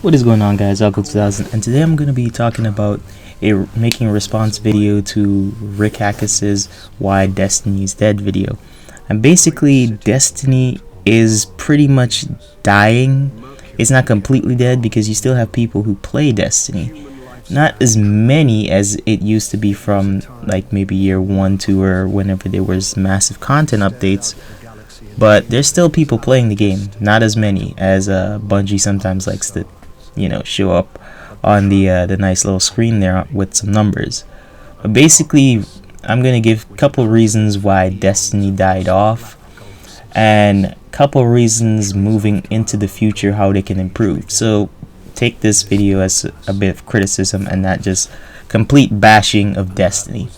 What is going on, guys? Uncle2000, and today I'm going to be talking about making a response video to Rick Hackis's Why Destiny is Dead video. And basically, Destiny is pretty much dying. It's not completely dead because you still have people who play Destiny. Not as many as it used to be from like maybe year 1, 2, or whenever there was massive content updates. But there's still people playing the game. Not as many as Bungie sometimes likes to, show up on the nice little screen there with some numbers. But basically, I'm gonna give a couple reasons why Destiny died off, and a couple reasons moving into the future how they can improve. So take this video as a bit of criticism and not just complete bashing of Destiny.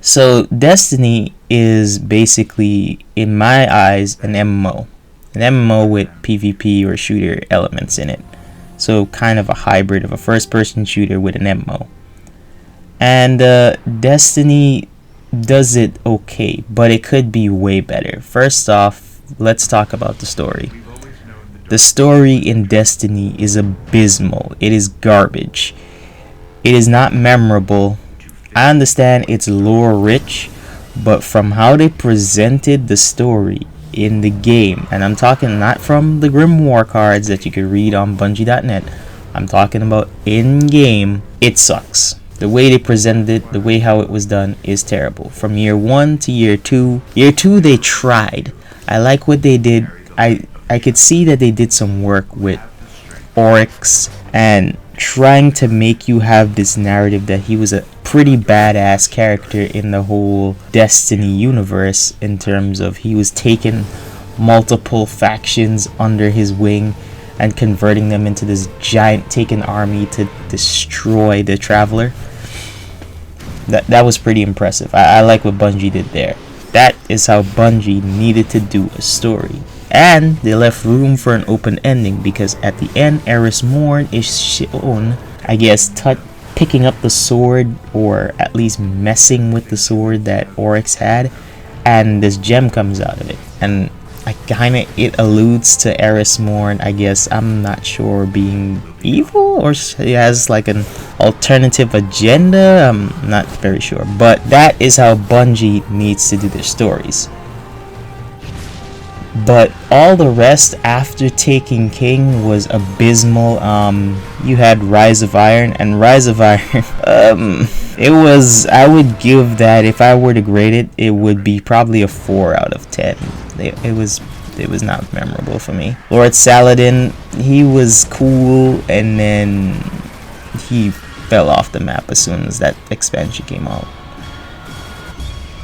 So Destiny is basically, in my eyes, an MMO. An MMO with PvP or shooter elements in it. So kind of a hybrid of a first-person shooter with an MMO. And Destiny does it okay, but it could be way better. First off, let's talk about the story. The story in Destiny is abysmal. It is garbage. It is not memorable. I understand it's lore rich, but from how they presented the story in the game, and I'm talking not from the Grimoire cards that you could read on Bungie.net, I'm talking about in game, it sucks. The way they presented it, the way how it was done is terrible. From year 1 to year 2, they tried. I like what they did. I could see that they did some work with Oryx and trying to make you have this narrative that he was a pretty badass character in the whole Destiny universe, in terms of he was taking multiple factions under his wing and converting them into this giant taken army to destroy the Traveler. That was pretty impressive. I like what Bungie did there. That is how Bungie needed to do a story. And they left room for an open ending, because at the end, Eris Morn is shown, I guess, picking up the sword, or at least messing with the sword that Oryx had, and this gem comes out of it. And it alludes to Eris Morn, I guess, I'm not sure, being evil, or she has like an alternative agenda. I'm not very sure. But that is how Bungie needs to do their stories. But all the rest after Taking King was abysmal. You had Rise of Iron, and Rise of Iron, I would give that, if I were to grade it, it would be probably a 4 out of 10. It was not memorable for me. Lord Saladin, he was cool, and then he fell off the map as soon as that expansion came out.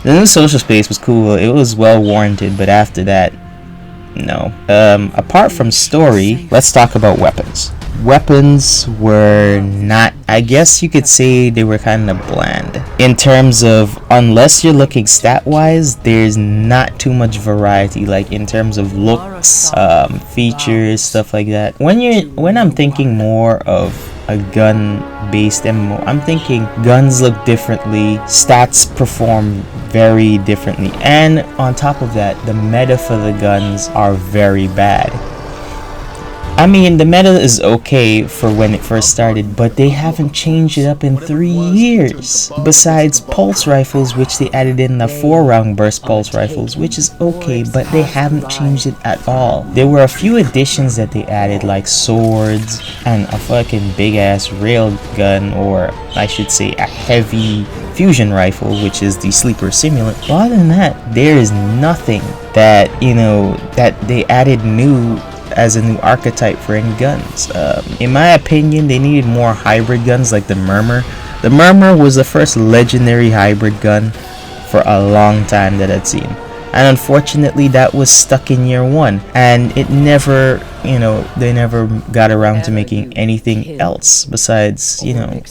The new social space was cool. It was well warranted, but after that, no. Apart from story, let's talk about weapons. Weapons were not, I guess you could say they were kind of bland. In terms of, unless you're looking stat-wise, there's not too much variety, like in terms of looks, features, stuff like that. When I'm thinking more of a gun-based MMO, I'm thinking guns look differently, stats perform very differently, and on top of that, the meta for the guns are very bad. I mean, the meta is okay for when it first started, but they haven't changed it up in 3 years. Besides pulse rifles, which they added in the 4-round burst pulse rifles, which is okay, but they haven't changed it at all. There were a few additions that they added, like swords and a fucking big ass rail gun, or I should say a heavy fusion rifle, which is the sleeper simulant. But other than that, there is nothing that, that they added new as a new archetype for any guns. In my opinion, they needed more hybrid guns like the Murmur. The Murmur was the first legendary hybrid gun for a long time that I'd seen. And unfortunately, that was stuck in year 1. And it never, they never got around to making anything else besides,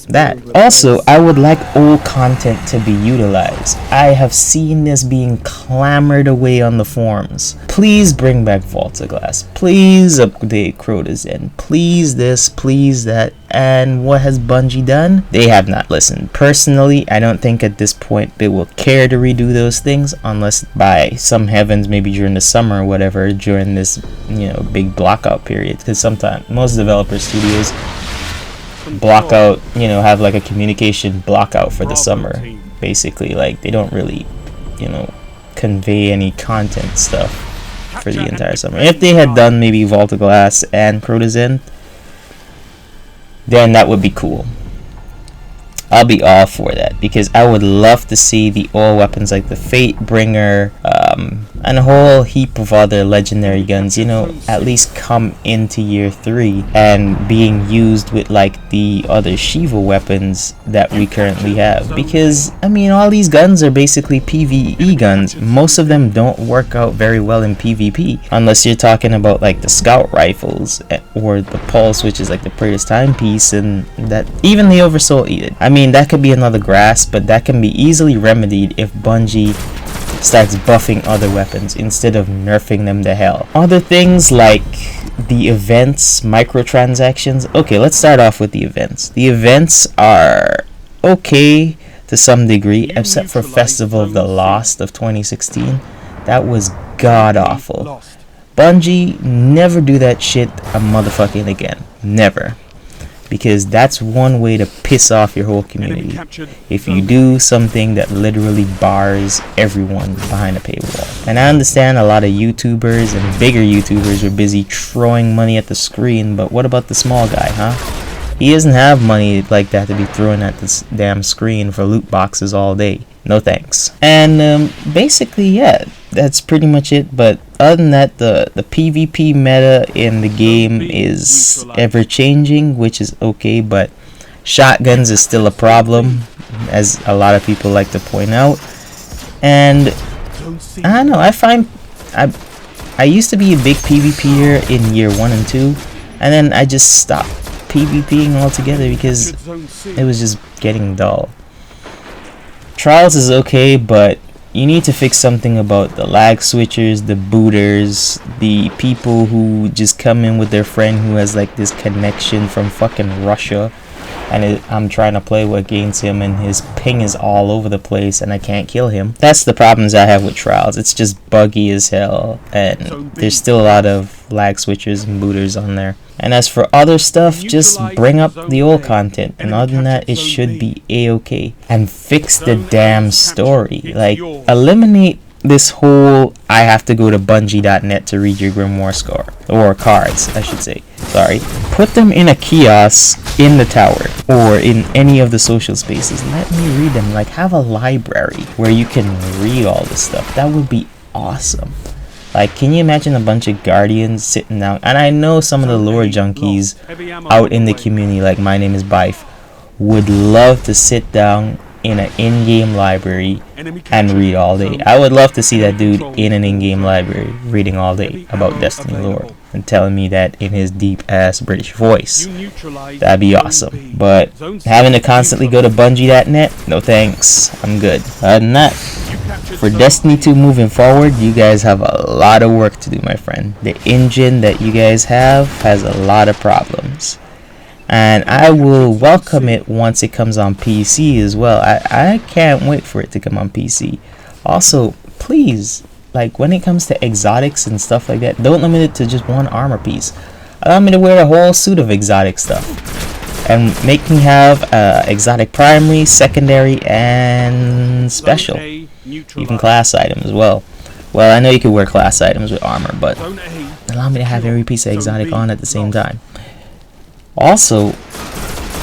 that. Also, I would like old content to be utilized. I have seen this being clamored away on the forums. Please bring back Volta Glass. Please update Crota's End. Please this, please that. And what has Bungie done? They have not listened. Personally, I don't think at this point they will care to redo those things, unless by some heavens, maybe during the summer or whatever, during this, big block lockout period, because sometimes most developer studios block out, you know, have like a communication blockout for the summer. Basically, like they don't really, you know, convey any content stuff for the entire summer. If they had done maybe Vault of Glass and Protozen, then that would be cool. I'll be all for that, because I would love to see the all weapons like the Fate Bringer, and a whole heap of other legendary guns, you know, at least come into year 3 and being used with like the other Shiva weapons that we currently have. Because I mean, all these guns are basically PvE guns. Most of them don't work out very well in PvP, unless you're talking about like the scout rifles or the pulse, which is like the Praetor's timepiece, and that even the Oversoul Edict. I mean, that could be another grass, but that can be easily remedied if Bungie starts buffing other weapons instead of nerfing them to hell. Other things like the events, microtransactions. Okay, let's start off with the events. The events are okay to some degree, except for Festival of the Lost of 2016. That was god awful. Bungie, never do that shit a motherfucking again. Never. Because that's one way to piss off your whole community. If you do something that literally bars everyone behind a paywall. And I understand a lot of YouTubers and bigger YouTubers are busy throwing money at the screen, but what about the small guy, huh? He doesn't have money like that to be throwing at this damn screen for loot boxes all day. No thanks. And basically, yeah, that's pretty much it. But other than that, the PvP meta in the game is ever changing, which is okay, but shotguns is still a problem, as a lot of people like to point out. And I don't know, I find I used to be a big PvPer in year 1 and 2, and then I just stopped PvPing altogether because it was just getting dull. Trials is okay, but you need to fix something about the lag switchers, the booters, the people who just come in with their friend who has like this connection from fucking Russia, and I'm trying to play against him and his ping is all over the place and I can't kill him. That's the problems I have with Trials. It's just buggy as hell, and there's still a lot of lag switchers and booters on there. And as for other stuff, just bring up the old content, and other than that, it should be a-okay. And fix the damn story. Like, eliminate this whole I have to go to Bungie.net to read your Grimoire score, or cards, I should say. Sorry. Put them in a kiosk in the tower, or in any of the social spaces. Let me read them. Like, have a library where you can read all this stuff. That would be awesome. Like, can you imagine a bunch of Guardians sitting down? And I know some of the lore junkies out in the community, like My Name is Bife, would love to sit down in an in-game library and read all day. I would love to see that dude in an in-game library reading all day about Destiny lore and telling me that in his deep-ass British voice. That'd be awesome. But having to constantly go to Bungie.net, no thanks. I'm good. Other than that, for Destiny 2 moving forward, you guys have a lot of work to do, my friend. The engine that you guys have has a lot of problems. And I will welcome it once it comes on PC as well. I can't wait for it to come on PC. Also, please, like when it comes to exotics and stuff like that, don't limit it to just one armor piece. Allow me to wear a whole suit of exotic stuff. And make me have exotic primary, secondary, and special. Even class items as well. Well, I know you can wear class items with armor, but allow me to have every piece of exotic on at the same time. Also,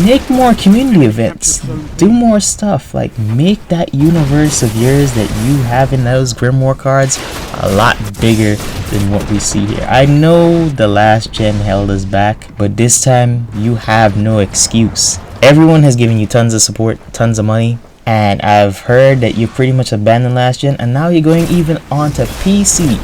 make more community events. Do more stuff. Like, make that universe of yours that you have in those Grimoire cards a lot bigger than what we see here. I know the last gen held us back, but this time you have no excuse. Everyone has given you tons of support, tons of money, and I've heard that you pretty much abandoned last gen, and now you're going even onto PC.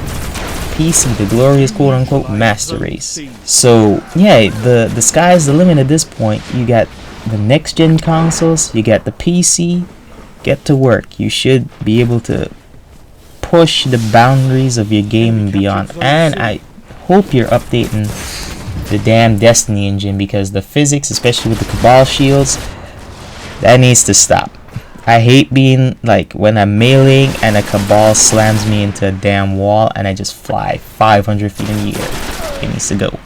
PC, the glorious quote-unquote master race. So yeah, the sky's the limit at this point. You got the next gen consoles, you got the PC. Get to work. You should be able to push the boundaries of your game and beyond. And I hope you're updating the damn Destiny engine, because the physics, especially with the Cabal shields, that needs to stop. I hate being like when I'm meleeing and a Cabal slams me into a damn wall and I just fly 500 feet in the air. It needs to go.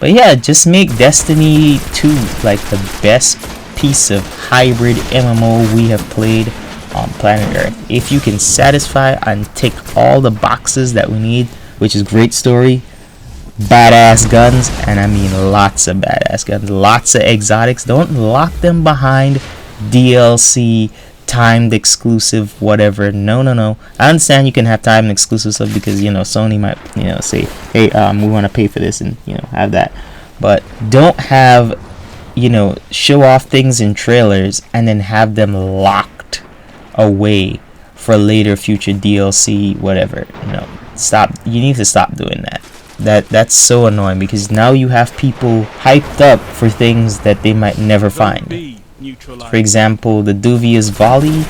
But yeah, just make Destiny 2 like the best piece of hybrid MMO we have played on planet Earth. If you can satisfy and tick all the boxes that we need, which is great story, badass guns, and I mean lots of badass guns, lots of exotics. Don't lock them behind DLC, timed exclusive, whatever. No. I understand you can have timed exclusive stuff because, you know, Sony might, you know, say, hey, we want to pay for this and, you know, have that. But don't have, you know, show off things in trailers and then have them locked away for later future DLC, whatever. You know, stop. You need to stop doing that. That's so annoying because now you have people hyped up for things that they might never find. For example, the Duvious Volley,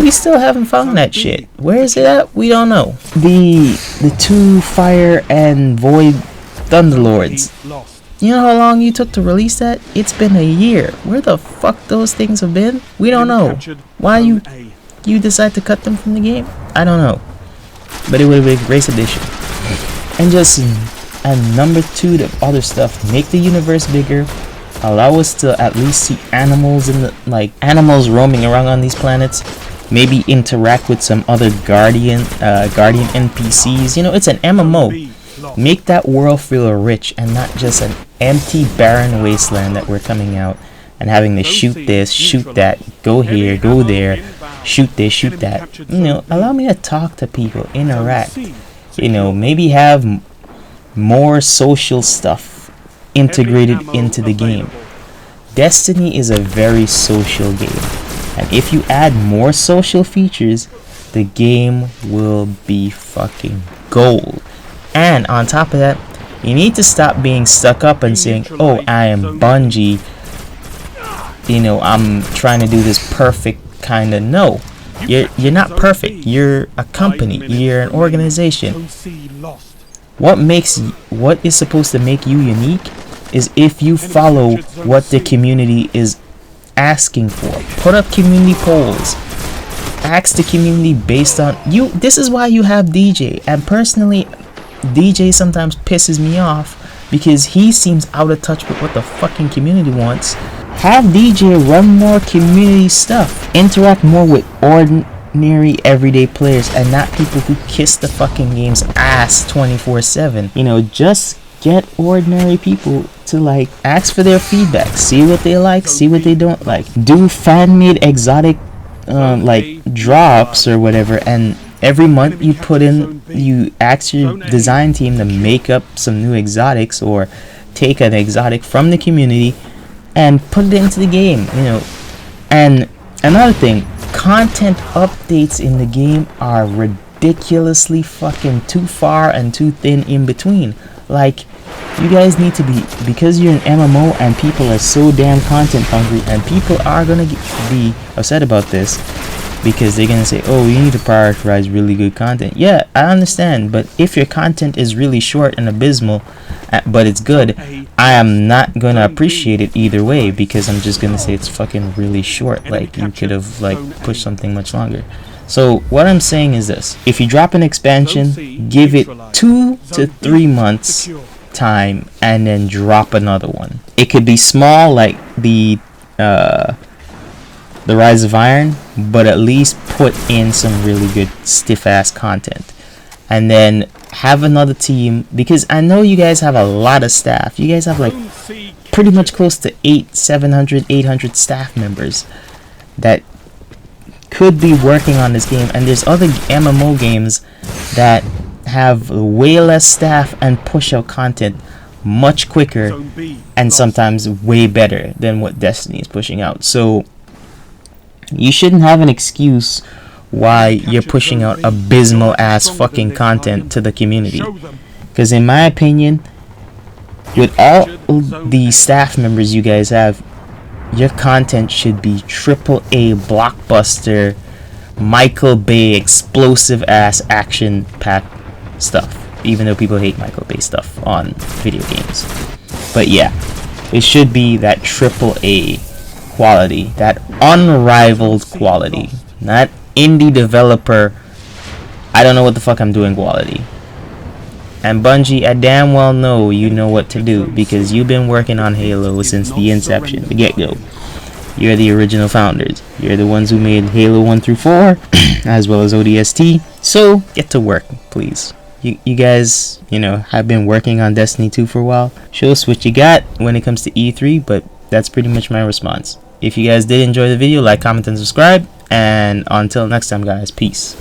we still haven't found that shit. Where is it at? We don't know. The two Fire and Void Thunderlords, you know how long you took to release that? It's been a year. Where the fuck those things have been? We don't know. Why you decide to cut them from the game? I don't know. But it would have been a great addition. And number 2, the other stuff, make the universe bigger. Allow us to at least see animals in the, like, animals roaming around on these planets. Maybe interact with some other guardian NPCs. You know, it's an MMO. Make that world feel rich and not just an empty, barren wasteland that we're coming out and having to shoot this, shoot that, go here, go there, shoot this, shoot that. You know, allow me to talk to people, interact. You know, maybe have more social stuff integrated into the game. Destiny is a very social game, and if you add more social features, the game will be fucking gold. And on top of that, you need to stop being stuck up and saying, oh, I am Bungie, you know, I'm trying to do this perfect kind of. No, you're not perfect. You're a company, you're an organization. What is supposed to make you unique is if you follow what the community is asking for. Put up community polls. Ask the community based on you. This is why you have DJ. And personally, DJ sometimes pisses me off because he seems out of touch with what the fucking community wants. Have DJ run more community stuff. Interact more with ordinary everyday players and not people who kiss the fucking game's ass 24/7. You know, just get ordinary people to, like, ask for their feedback, see what they like, see what they don't like, do fan-made exotic like drops or whatever, and every month you ask your design team to make up some new exotics or take an exotic from the community and put it into the game, you know. And another thing, content updates in the game are ridiculously fucking too far and too thin in between. Like, you guys need to be, because you're an MMO and people are so damn content hungry, and people are gonna be upset about this because they're gonna say, oh, you need to prioritize really good content. Yeah, I understand, but if your content is really short and abysmal, but it's good, I am not gonna appreciate it either way because I'm just gonna say it's fucking really short. Like, you could have, like, pushed something much longer. So what I'm saying is this: if you drop an expansion, give it 2 to 3 months time and then drop another one. It could be small, like the Rise of Iron, but at least put in some really good stiff ass content. And then have another team, because I know you guys have a lot of staff. You guys have like pretty much close to 700, 800 staff members that could be working on this game. And there's other MMO games that have way less staff and push out content much quicker and sometimes way better than what Destiny is pushing out. So you shouldn't have an excuse why you're pushing out abysmal ass fucking content to the community, because in my opinion, with all the staff members you guys have, your content should be AAA blockbuster Michael Bay explosive ass action packed stuff, even though people hate Michael Bay stuff on video games. But yeah, it should be that AAA quality, that unrivaled quality, not indie developer I don't know what the fuck I'm doing quality. And Bungie, I damn well know you know what to do, because you've been working on Halo since the inception, the get-go. You're the original founders. You're the ones who made Halo 1 through 4, as well as ODST. So, get to work, please. You guys, have been working on Destiny 2 for a while. Show us what you got when it comes to E3, but that's pretty much my response. If you guys did enjoy the video, like, comment, and subscribe. And until next time, guys, peace.